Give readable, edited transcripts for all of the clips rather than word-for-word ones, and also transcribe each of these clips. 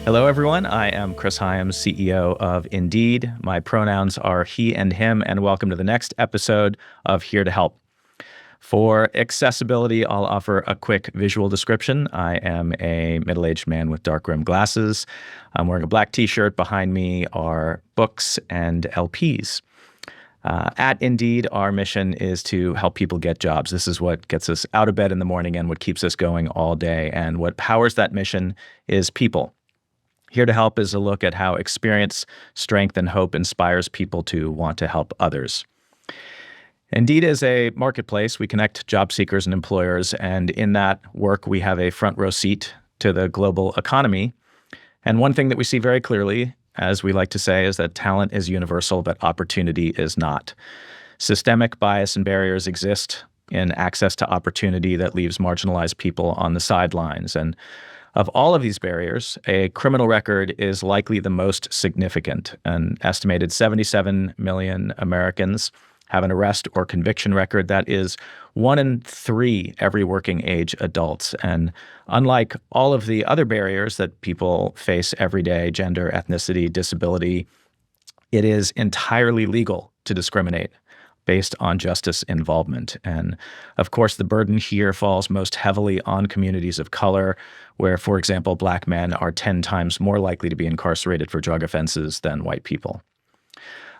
Hello, everyone. I am Chris Hyams, CEO of Indeed. My pronouns are he and him, and welcome to the next episode of Here to Help. For accessibility, I'll offer a quick visual description. I am a middle-aged man with dark-rimmed glasses. I'm wearing a black T-shirt. Behind me are books and LPs. At Indeed, our mission is to help people get jobs. This is what gets us out of bed in the morning and what keeps us going all day. And what powers that mission is people. Here to Help is a look at how experience, strength, and hope inspires people to want to help others. Indeed is a marketplace. We connect job seekers and employers, and in that work, we have a front row seat to the global economy. And one thing that we see very clearly, as we like to say, is that talent is universal, but opportunity is not. Systemic bias and barriers exist in access to opportunity that leaves marginalized people on the sidelines. And of all of these barriers, a criminal record is likely the most significant. An estimated 77 million Americans have an arrest or conviction record. That is 1 in 3 every working age adults. And unlike all of the other barriers that people face every day, gender, ethnicity, disability, it is entirely legal to discriminate based on justice involvement. And of course, the burden here falls most heavily on communities of color, where, for example, Black men are 10 times more likely to be incarcerated for drug offenses than white people.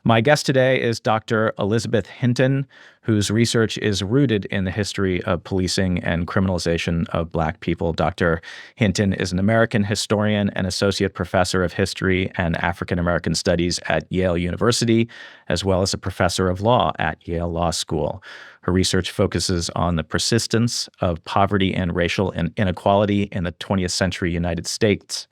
My guest today is Dr. Elizabeth Hinton, whose research is rooted in the history of policing and criminalization of Black people. Dr. Hinton is an American historian and associate professor of history and African American studies at Yale University, as well as a professor of law at Yale Law School. Her research focuses on the persistence of poverty and racial inequality in the 20th-century United States.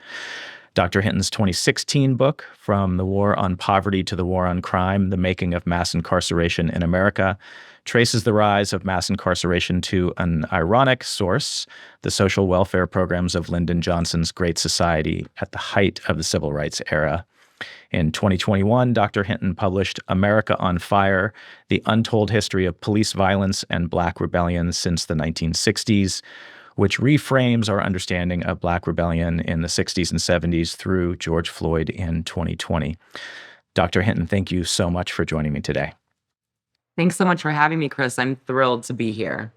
Dr. Hinton's 2016 book, From the War on Poverty to the War on Crime, The Making of Mass Incarceration in America, traces the rise of mass incarceration to an ironic source, the social welfare programs of Lyndon Johnson's Great Society at the height of the Civil Rights era. In 2021, Dr. Hinton published America on Fire, The Untold History of Police Violence and Black Rebellion Since the 1960s, which reframes our understanding of Black rebellion in the 60s and 70s through George Floyd in 2020. Dr. Hinton, thank you so much for joining me today. Thanks so much for having me, Chris. I'm thrilled to be here.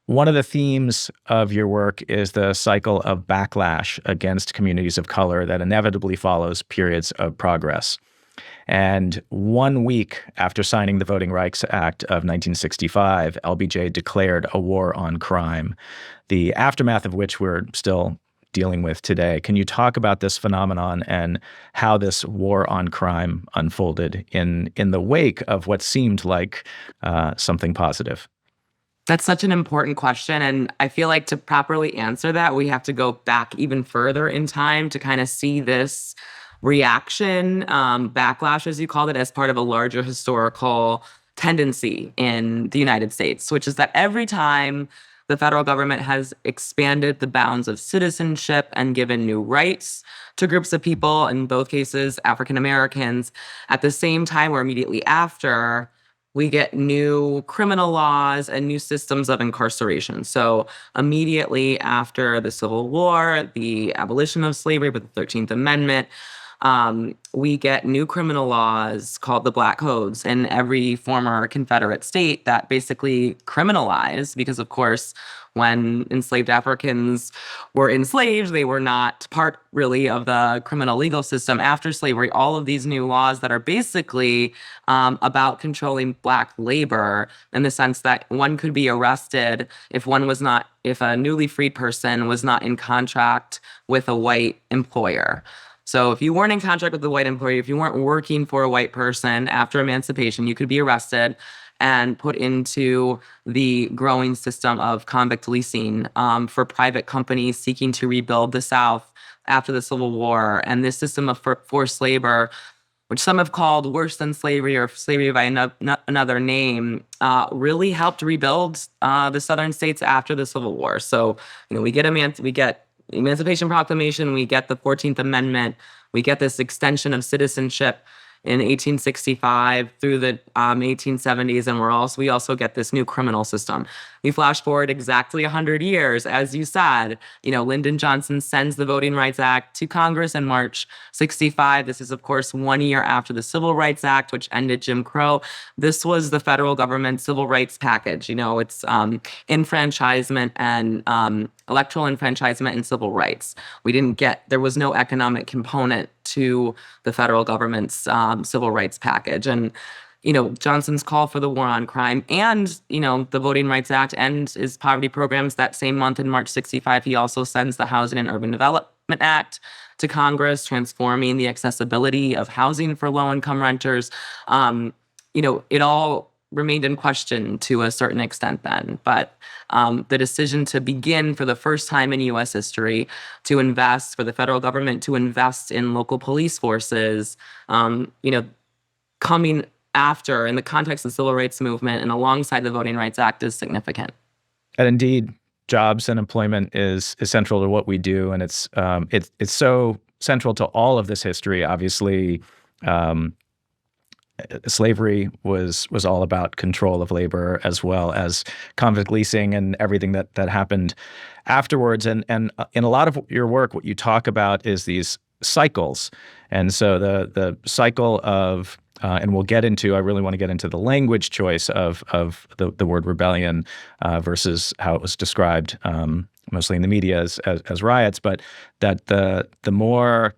One of the themes of your work is the cycle of backlash against communities of color that inevitably follows periods of progress. And 1 week after signing the Voting Rights Act of 1965, LBJ declared a war on crime, the aftermath of which we're still dealing with today. Can you talk about this phenomenon and how this war on crime unfolded in the wake of what seemed like something positive? That's such an important question. And I feel like to properly answer that, we have to go back even further in time to kind of see this reaction, backlash, as you called it, as part of a larger historical tendency in the United States, which is that every time the federal government has expanded the bounds of citizenship and given new rights to groups of people, in both cases, African Americans, at the same time or immediately after, we get new criminal laws and new systems of incarceration. So immediately after the Civil War, the abolition of slavery with the 13th Amendment, we get new criminal laws called the Black Codes in every former Confederate state that basically criminalize, because of course, when enslaved Africans were enslaved, they were not part really of the criminal legal system after slavery. All of these new laws that are basically about controlling Black labor, in the sense that one could be arrested if a newly freed person was not in contract with a white employer. So if you weren't in contract with the white employer, if you weren't working for a white person after emancipation, you could be arrested and put into the growing system of convict leasing for private companies seeking to rebuild the South after the Civil War. And this system of forced labor, which some have called worse than slavery or slavery by another name, really helped rebuild the Southern states after the Civil War. So, we get Emancipation Proclamation, we get the 14th Amendment, we get this extension of citizenship in 1865 through the 1870s, and we also get this new criminal system. We flash forward exactly 100 years, as you said. Lyndon Johnson sends the Voting Rights Act to Congress in March 65. This is, of course, 1 year after the Civil Rights Act, which ended Jim Crow. This was the federal government civil rights package. It's enfranchisement and electoral enfranchisement and civil rights. There was no economic component to the federal government's civil rights package. And Johnson's call for the war on crime and, the Voting Rights Act and his poverty programs that same month in March 65, he also sends the Housing and Urban Development Act to Congress, transforming the accessibility of housing for low-income renters. It all remained in question to a certain extent then. But the decision to begin for the first time in U.S. history to invest, for the federal government to invest in local police forces, coming after, in the context of the Civil Rights Movement and alongside the Voting Rights Act, is significant. And indeed, jobs and employment is central to what we do, and it's so central to all of this history. Obviously, slavery was all about control of labor, as well as convict leasing and everything that happened afterwards. And in a lot of your work, what you talk about is these cycles. And so the cycle of and I really want to get into the language choice of the word rebellion versus how it was described mostly in the media as riots, but that the more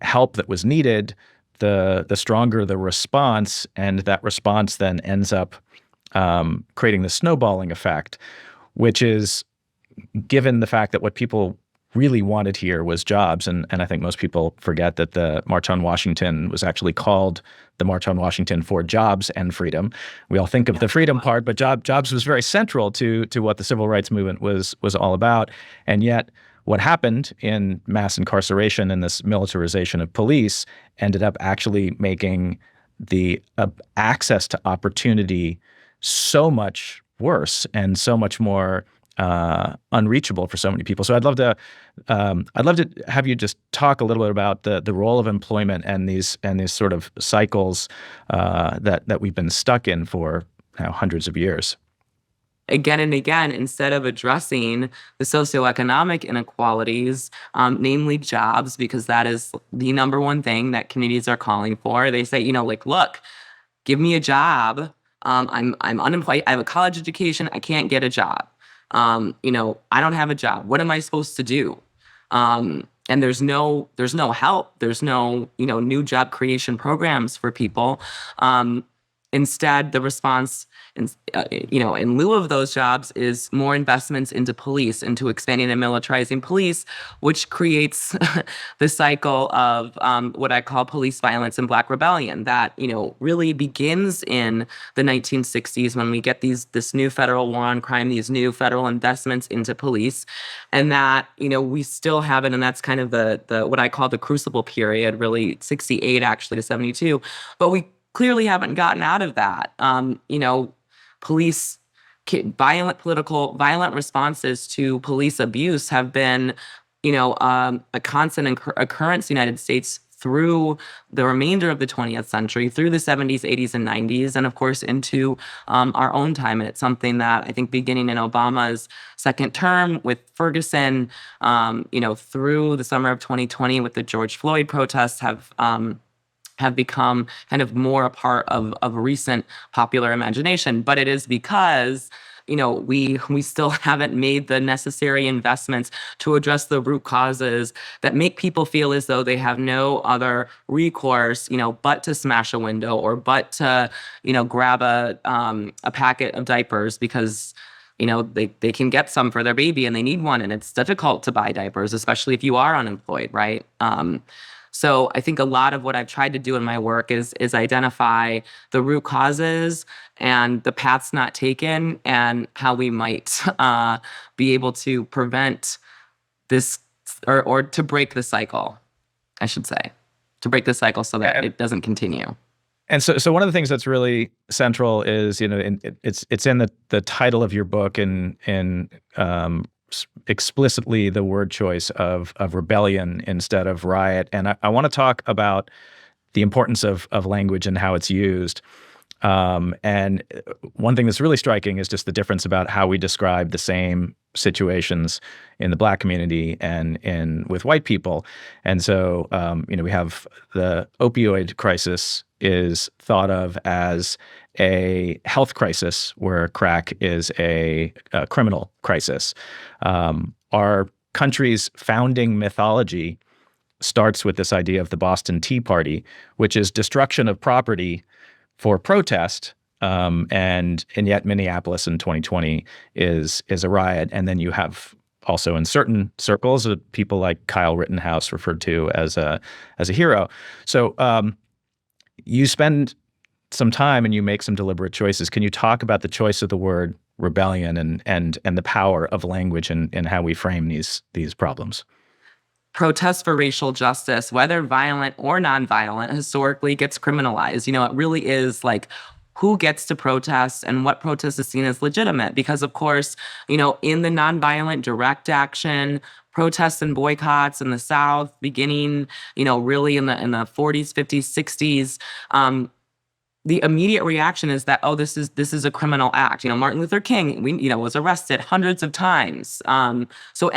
help that was needed, the stronger the response, and that response then ends up creating the snowballing effect, which is, given the fact that what people really wanted here was jobs. And I think most people forget that the March on Washington was actually called the March on Washington for Jobs and Freedom. We all think of the freedom part, but jobs was very central to what the civil rights movement was all about. And yet what happened in mass incarceration and this militarization of police ended up actually making the access to opportunity so much worse and so much more unreachable for so many people. So I'd love to have you just talk a little bit about the role of employment and these sort of cycles that we've been stuck in for hundreds of years. Again and again, instead of addressing the socioeconomic inequalities, namely jobs, because that is the number one thing that communities are calling for, they say, look, give me a job. I'm unemployed. I have a college education. I can't get a job. I don't have a job. What am I supposed to do? And there's no help. There's no, new job creation programs for people. Instead, the response, in lieu of those jobs, is more investments into police, into expanding and militarizing police, which creates the cycle of what I call police violence and Black rebellion that, really begins in the 1960s when we get this new federal war on crime, these new federal investments into police, and that, we still haven't, and that's kind of the what I call the crucible period, really 68 actually to 72, but we clearly haven't gotten out of that. Police, violent responses to police abuse have been, a constant occurrence in the United States through the remainder of the 20th century, through the 70s, 80s, and 90s, and of course into our own time. And it's something that I think beginning in Obama's second term with Ferguson, through the summer of 2020 with the George Floyd protests have become kind of more a part of recent popular imagination. But it is because, we still haven't made the necessary investments to address the root causes that make people feel as though they have no other recourse, but to smash a window or but to, grab a packet of diapers because, they can get some for their baby and they need one. And it's difficult to buy diapers, especially if you are unemployed, right? So I think a lot of what I've tried to do in my work is identify the root causes and the paths not taken and how we might be able to prevent this or to break the cycle, I should say, to break the cycle so that it doesn't continue. And so one of the things that's really central is, it's in the title of your book and explicitly the word choice of rebellion instead of riot. And I want to talk about the importance of language and how it's used. And one thing that's really striking is just the difference about how we describe the same situations in the Black community and with white people. And so, we have the opioid crisis is thought of as a health crisis, where crack is a criminal crisis. Our country's founding mythology starts with this idea of the Boston Tea Party, which is destruction of property for protest, and yet Minneapolis in 2020 is a riot. And then you have also in certain circles people like Kyle Rittenhouse referred to as a hero. So you spend some time and you make some deliberate choices. Can you talk about the choice of the word rebellion and the power of language and how we frame these problems? Protest for racial justice, whether violent or nonviolent, historically gets criminalized. It really is like who gets to protest and what protest is seen as legitimate. Because, of course, in the nonviolent direct action, protests and boycotts in the South, beginning, really in the 40s, 50s, 60s, the immediate reaction is that, this is a criminal act. Martin Luther King, was arrested hundreds of times. So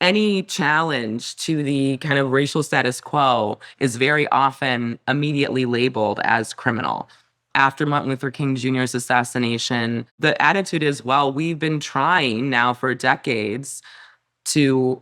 any challenge to the kind of racial status quo is very often immediately labeled as criminal. After Martin Luther King Jr.'s assassination, the attitude is, well, we've been trying now for decades to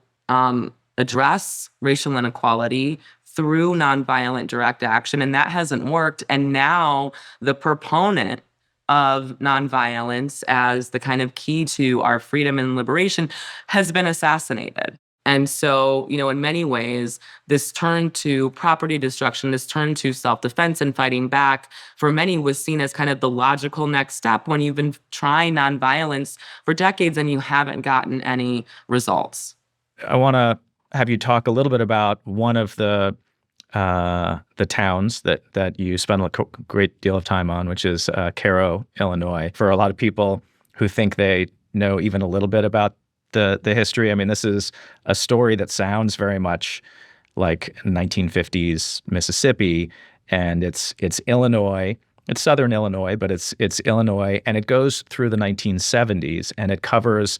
address racial inequality through nonviolent direct action, and that hasn't worked. And now the proponent of nonviolence as the kind of key to our freedom and liberation has been assassinated. And so, in many ways, this turn to property destruction, this turn to self-defense and fighting back, for many was seen as kind of the logical next step when you've been trying nonviolence for decades and you haven't gotten any results. I want to have you talk a little bit about one of the towns that you spend a great deal of time on, which is Cairo, Illinois. For a lot of people who think they know even a little bit about the history, I mean, this is a story that sounds very much like 1950s Mississippi, and it's Illinois. It's Southern Illinois, but it's Illinois, and it goes through the 1970s, and it covers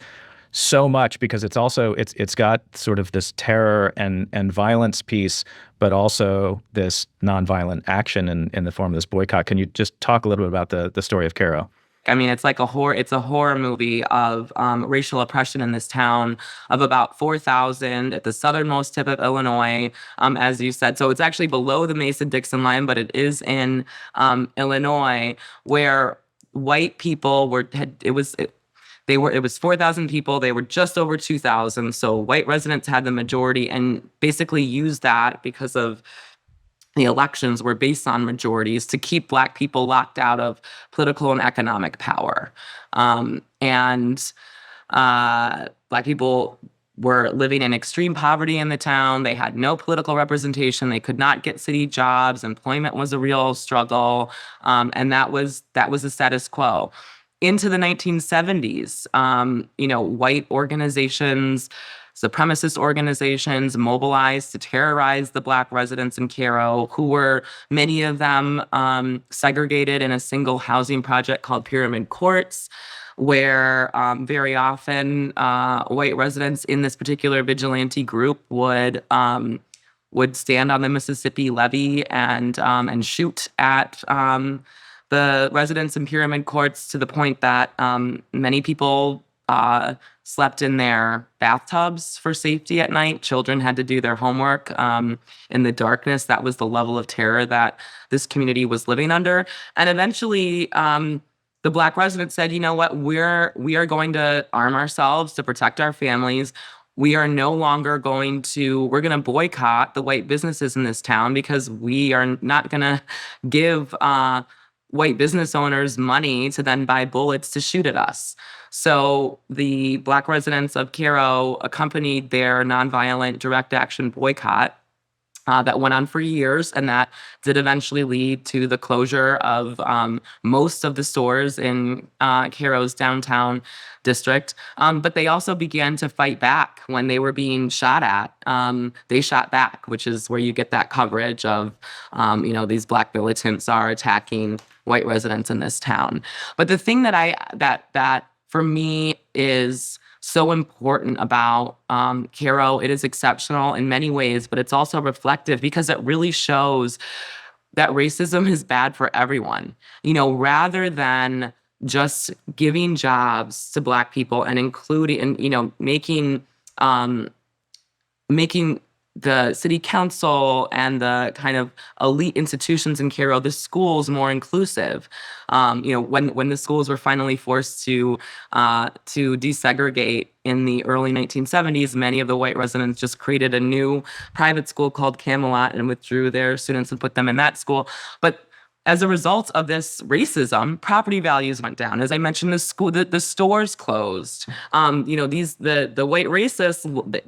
so much because it's got sort of this terror and violence piece, but also this nonviolent action in the form of this boycott. Can you just talk a little bit about the story of Cairo? I mean, it's like it's a horror movie of racial oppression in this town of about 4,000 at the southernmost tip of Illinois, as you said. So it's actually below the Mason-Dixon line, but it is in Illinois, where white people it was 4,000 people. They were just over 2,000. So white residents had the majority and basically used that because of the elections were based on majorities to keep Black people locked out of political and economic power. And Black people were living in extreme poverty in the town. They had no political representation. They could not get city jobs. Employment was a real struggle. And that was the status quo. Into the 1970s, white organizations, supremacist organizations mobilized to terrorize the Black residents in Cairo, who were, many of them, segregated in a single housing project called Pyramid Courts, where very often white residents in this particular vigilante group would stand on the Mississippi levee and shoot at the residents in Pyramid Courts, to the point that many people slept in their bathtubs for safety at night. Children had to do their homework in the darkness. That was the level of terror that this community was living under. And eventually, the Black residents said, you know what, we are going to arm ourselves to protect our families. We are no longer we're going to boycott the white businesses in this town, because we are not going to give white business owners money to then buy bullets to shoot at us. So the Black residents of Cairo accompanied their nonviolent direct action boycott that went on for years, and that did eventually lead to the closure of most of the stores in Cairo's downtown district. But they also began to fight back when they were being shot at. They shot back, which is where you get that coverage of, these Black militants are attacking white residents in this town. But the thing that for me is so important about Caro, it is exceptional in many ways, but it's also reflective because it really shows that racism is bad for everyone. Rather than just giving jobs to Black people and including, and making the city council and the kind of elite institutions in Caro, the schools, more inclusive. When the schools were finally forced to desegregate in the early 1970s, many of the white residents just created a new private school called Camelot and withdrew their students and put them in that school. But as a result of this racism, property values went down. As I mentioned, the stores closed. The white racists,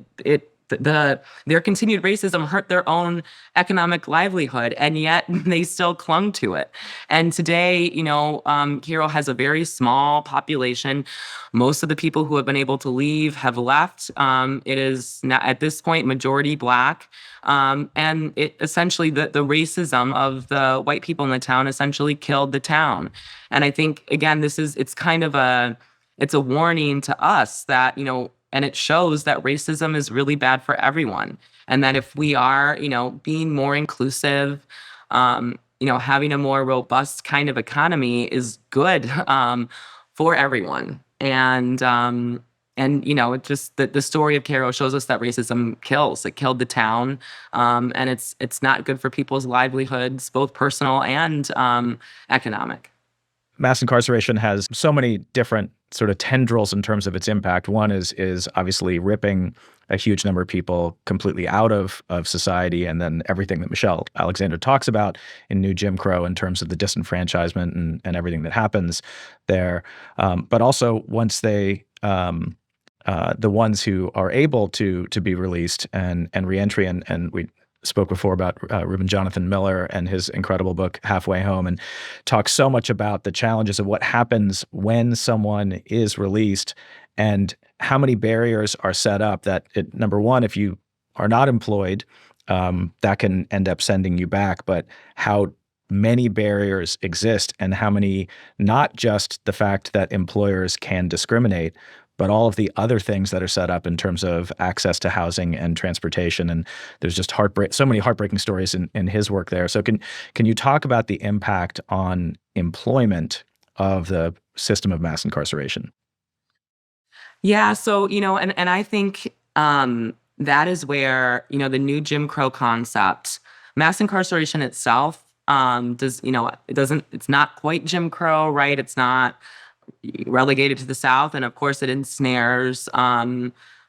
their continued racism hurt their own economic livelihood, and yet they still clung to it. And today, Caro has a very small population. Most of the people who have been able to leave have left. It is now, at this point, majority Black. And it essentially, the racism of the white people in the town essentially killed the town. And I think, again, it's a warning to us that, and it shows that racism is really bad for everyone. And that if we are, being more inclusive, having a more robust kind of economy is good for everyone. And it just, the story of Caro shows us that racism kills. It killed the town. And it's not good for people's livelihoods, both personal and economic. Mass incarceration has so many different sort of tendrils in terms of its impact. One is obviously ripping a huge number of people completely out of society, and then everything that Michelle Alexander talks about in New Jim Crow in terms of the disenfranchisement and everything that happens there. But also once they the ones who are able to be released and reentry, and we spoke before about Reuben Jonathan Miller and his incredible book, Halfway Home, and talks so much about the challenges of what happens when someone is released and how many barriers are set up that, number one, if you are not employed, that can end up sending you back, but how many barriers exist and how many, not just the fact that employers can discriminate, but all of the other things that are set up in terms of access to housing and transportation. And there's just so many heartbreaking stories in his work there. So can you talk about the impact on employment of the system of mass incarceration? Yeah. So, and I think that is where, the new Jim Crow concept, mass incarceration itself, it's not quite Jim Crow, right? It's not relegated to the South. And of course, it ensnares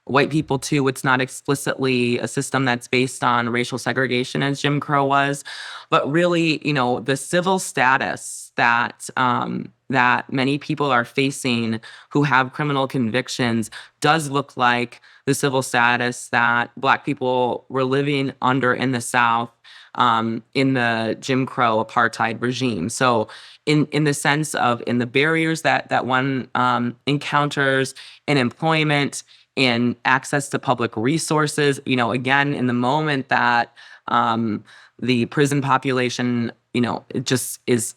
white people too. It's not explicitly a system that's based on racial segregation as Jim Crow was, but really, the civil status that many people are facing who have criminal convictions does look like the civil status that Black people were living under in the South in the Jim Crow apartheid regime. So in the sense of, in the barriers that one encounters in employment, in access to public resources, again, in the moment that the prison population, it just is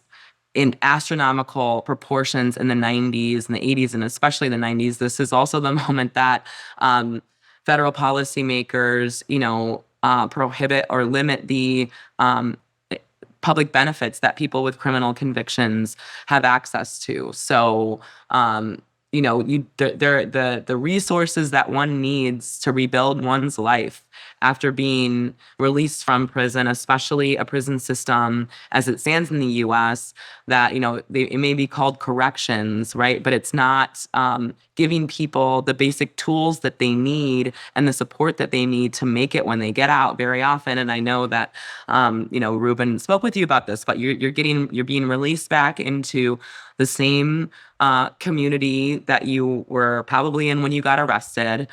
in astronomical proportions in the 90s and the 80s, and especially the 90s. This is also the moment that federal policymakers, prohibit or limit the public benefits that people with criminal convictions have access to. So, the resources that one needs to rebuild one's life after being released from prison, especially a prison system as it stands in the U.S., that, it may be called corrections, right? But it's not giving people the basic tools that they need and the support that they need to make it when they get out very often. And I know that, Reuben spoke with you about this, but you're being released back into the same community that you were probably in when you got arrested,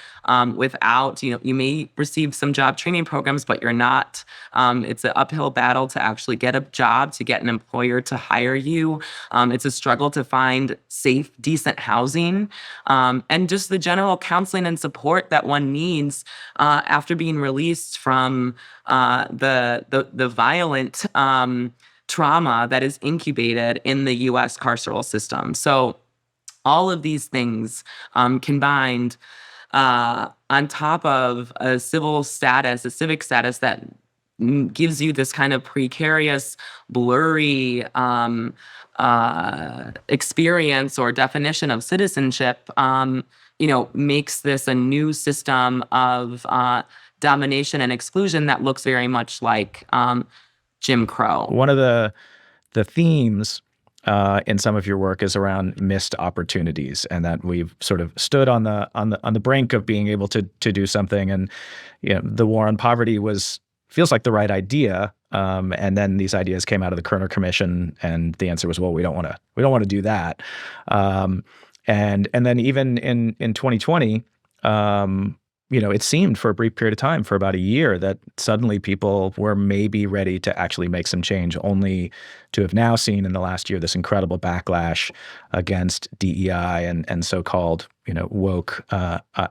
without, you may receive some job training programs, but you're not, it's an uphill battle to actually get a job, to get an employer to hire you. It's a struggle to find safe, decent housing, and just the general counseling and support that one needs after being released from the violent trauma that is incubated in the U.S. carceral system. So all of these things combined on top of a civic status that gives you this kind of precarious, blurry experience or definition of citizenship, makes this a new system of domination and exclusion that looks very much like Jim Crow. One of the themes in some of your work is around missed opportunities, and that we've sort of stood on the brink of being able to do something. And the war on poverty feels like the right idea, and then these ideas came out of the Kerner Commission, and the answer was, well, we don't want to do that. And then even in 2020, it seemed for a brief period of time, for about a year, that suddenly people were maybe ready to actually make some change, only to have now seen in the last year this incredible backlash against DEI and so-called woke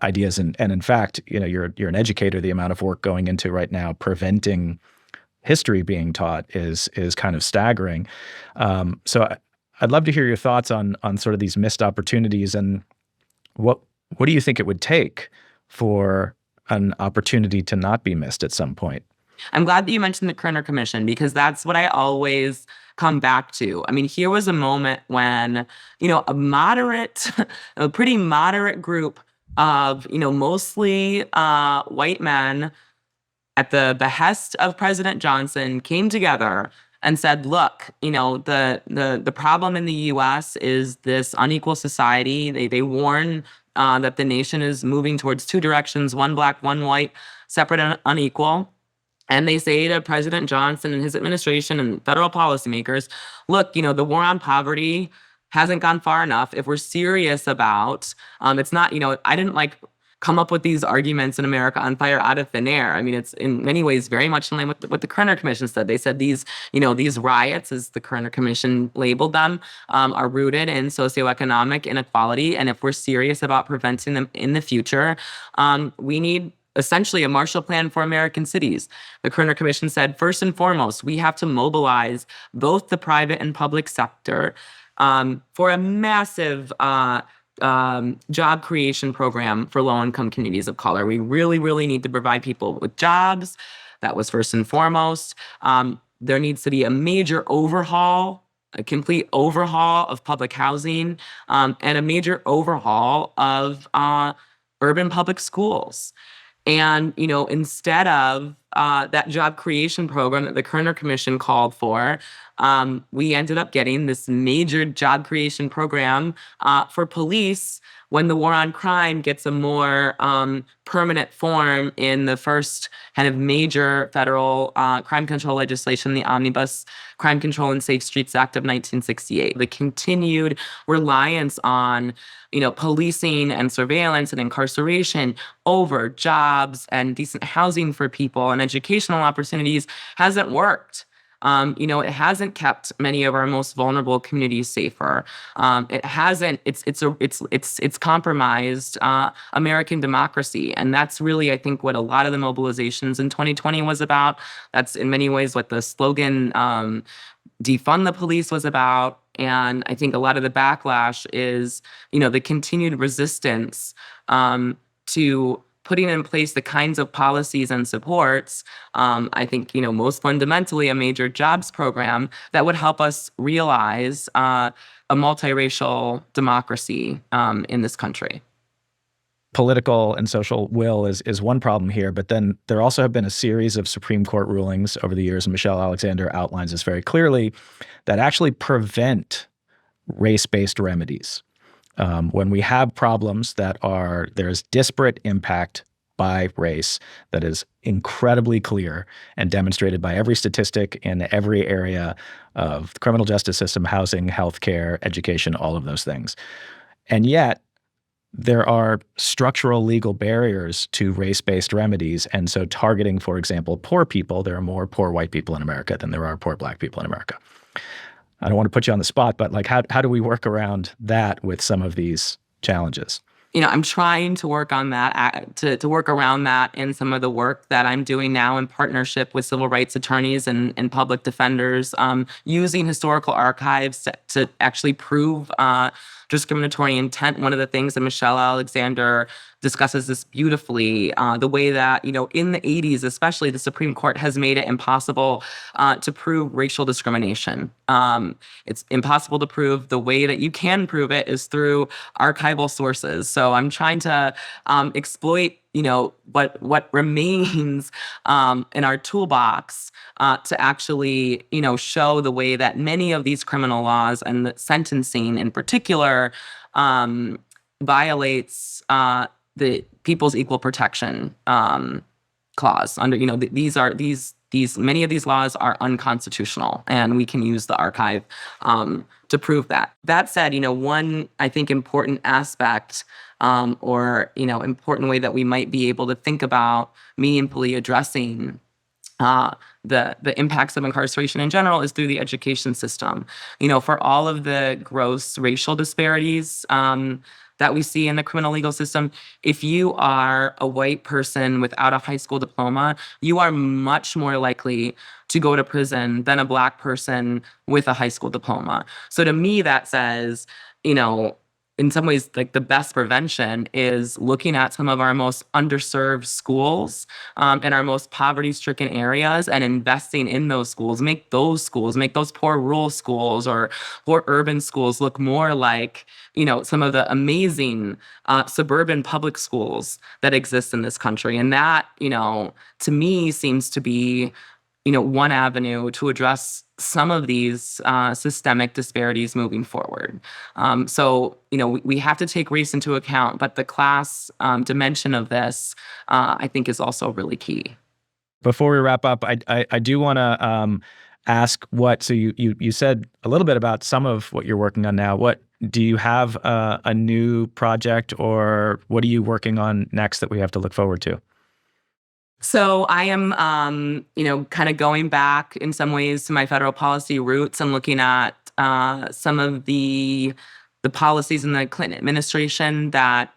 ideas. And in fact, you're an educator. The amount of work going into right now preventing history being taught is kind of staggering. So I'd love to hear your thoughts on sort of these missed opportunities, and what do you think it would take for an opportunity to not be missed at some point? I'm glad that you mentioned the Kerner Commission, because that's what I always come back to. I mean, here was a moment when, a pretty moderate group of, mostly white men at the behest of President Johnson came together and said, look, the problem in the U.S. is this unequal society. They warn that the nation is moving towards two directions, one black, one white, separate and unequal. And they say to President Johnson and his administration and federal policymakers, look, the war on poverty hasn't gone far enough. If we're serious about, it's not, I didn't come up with these arguments in America on fire out of thin air. I mean, it's in many ways very much in line with what the Kerner Commission said. They said these riots, as the Kerner Commission labeled them, are rooted in socioeconomic inequality. And if we're serious about preventing them in the future, we need essentially a Marshall Plan for American cities. The Kerner Commission said, first and foremost, we have to mobilize both the private and public sector for a massive job creation program for low-income communities of color. We really, really need to provide people with jobs. That was first and foremost. There needs to be a major overhaul, a complete overhaul of public housing, and a major overhaul of urban public schools. And, instead of that job creation program that the Kerner Commission called for, we ended up getting this major job creation program for police when the war on crime gets a more permanent form in the first kind of major federal crime control legislation, the Omnibus Crime Control and Safe Streets Act of 1968. The continued reliance on, policing and surveillance and incarceration over jobs and decent housing for people and educational opportunities hasn't worked. It hasn't kept many of our most vulnerable communities safer. It hasn't. It's compromised American democracy, and that's really, I think, what a lot of the mobilizations in 2020 was about. That's in many ways what the slogan "Defund the Police" was about. And I think a lot of the backlash is, the continued resistance to putting in place the kinds of policies and supports, I think, most fundamentally a major jobs program that would help us realize a multiracial democracy in this country. Political and social will is one problem here, but then there also have been a series of Supreme Court rulings over the years, and Michelle Alexander outlines this very clearly, that actually prevent race-based remedies. When we have problems there's disparate impact by race that is incredibly clear and demonstrated by every statistic in every area of the criminal justice system, housing, healthcare, education, all of those things. And yet, there are structural legal barriers to race-based remedies. And so targeting, for example, poor people, there are more poor white people in America than there are poor black people in America. I don't want to put you on the spot, but how do we work around that with some of these challenges? I'm trying to work on that, to work around that in some of the work that I'm doing now in partnership with civil rights attorneys and public defenders, using historical archives to actually prove discriminatory intent. One of the things that Michelle Alexander discusses this beautifully, the way that, in the 80s, especially, the Supreme Court has made it impossible to prove racial discrimination. It's impossible to prove. The way that you can prove it is through archival sources. So I'm trying to exploit, what remains in our toolbox to actually, show the way that many of these criminal laws and the sentencing in particular violates the People's Equal Protection clause. Under, these many of these laws are unconstitutional, and we can use the archive to prove that. That said, one, I think, important aspect or important way that we might be able to think about meaningfully addressing the impacts of incarceration in general is through the education system. For all of the gross racial disparities that we see in the criminal legal system, if you are a white person without a high school diploma, you are much more likely to go to prison than a Black person with a high school diploma. So to me, that says, in some ways, like, the best prevention is looking at some of our most underserved schools and our most poverty-stricken areas and investing in those schools. Make those poor rural schools or poor urban schools look more like, some of the amazing suburban public schools that exist in this country. And that, to me, seems to be, one avenue to address some of these systemic disparities moving forward. So, we have to take race into account, but the class dimension of this, I think, is also really key. Before we wrap up, I do want to ask so you said a little bit about some of what you're working on now. What do you have a new project, or what are you working on next that we have to look forward to? So I am, kind of going back in some ways to my federal policy roots and looking at some of the policies in the Clinton administration that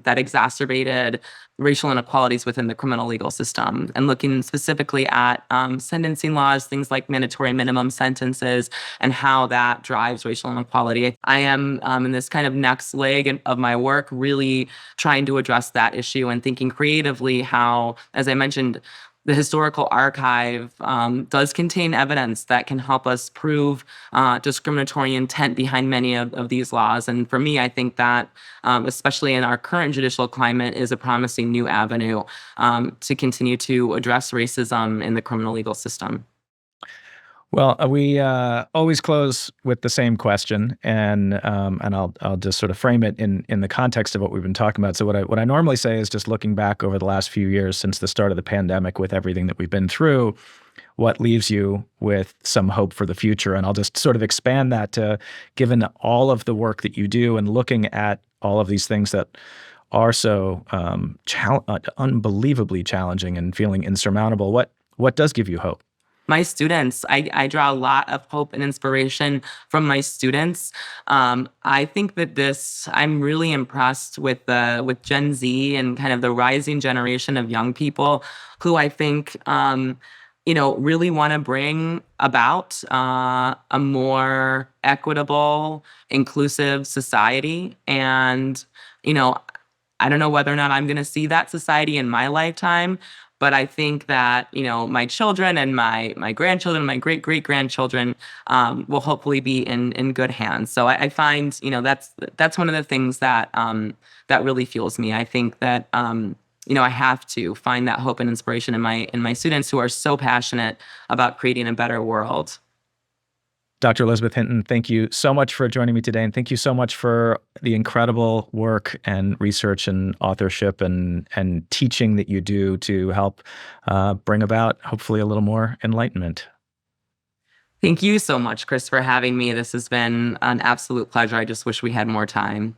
exacerbated racial inequalities within the criminal legal system, and looking specifically at sentencing laws, things like mandatory minimum sentences, and how that drives racial inequality. I am, in this kind of next leg of my work, really trying to address that issue and thinking creatively how, as I mentioned, the historical archive does contain evidence that can help us prove discriminatory intent behind many of these laws. And for me, I think that, especially in our current judicial climate, is a promising new avenue to continue to address racism in the criminal legal system. Well, we always close with the same question, and I'll just sort of frame it in the context of what we've been talking about. So what I normally say is, just looking back over the last few years since the start of the pandemic, with everything that we've been through, what leaves you with some hope for the future? And I'll just sort of expand that to, given all of the work that you do and looking at all of these things that are so unbelievably challenging and feeling insurmountable, what does give you hope? My students, I draw a lot of hope and inspiration from my students. I think that I'm really impressed with Gen Z and kind of the rising generation of young people who I think, really want to bring about a more equitable, inclusive society. And, I don't know whether or not I'm going to see that society in my lifetime, but I think that, my children and my grandchildren, my great-great-grandchildren will hopefully be in good hands. So I find, that's one of the things that that really fuels me. I think that, I have to find that hope and inspiration in my students who are so passionate about creating a better world. Dr. Elizabeth Hinton, thank you so much for joining me today, and thank you so much for the incredible work and research and authorship and teaching that you do to help bring about, hopefully, a little more enlightenment. Thank you so much, Chris, for having me. This has been an absolute pleasure. I just wish we had more time.